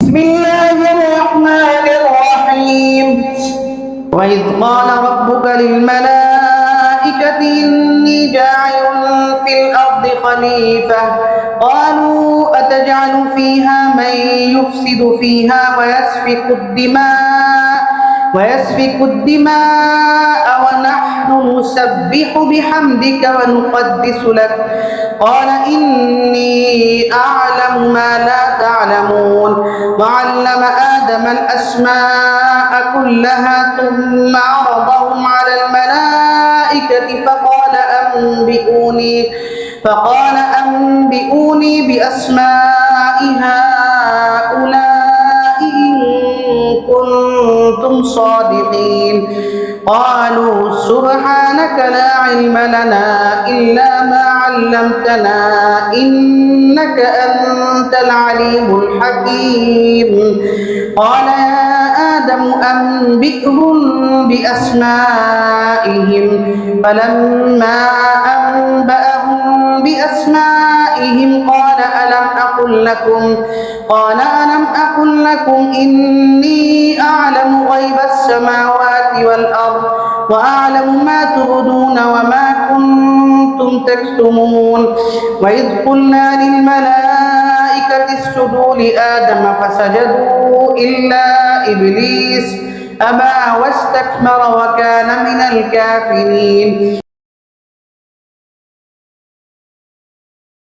بسم الله الرحمن الرحيم وإذ قال ربك للملائكة إني جاعل في الأرض خليفة قالوا أتجعل فيها من يفسد فيها ويسفك الدماء ونحن نسبح بحمدك ونقدس لك قال إني أعلم ما لا تعلمون وعلم آدم الأسماء كلها ثم عرضهم على الملائكة فقال أنبئوني بأسماء هؤلاء إن كنتم صادقين قالوا سبحانك لا علم لنا إلا ما علمتنا إنك أنت العليم الحكيم قال يا آدم أنبئهم بأسمائهم فلما أنبأهم بأسمائهم قال ألم أقل لكم إني أعلم غيب السماوات والأرض وأعلم ما تبدون وما كنتم تكتمون وإذ قلنا للملائكة اسجدوا لآدم فسجدوا إلا إبليس أبى واستكبر وكان من الكافرين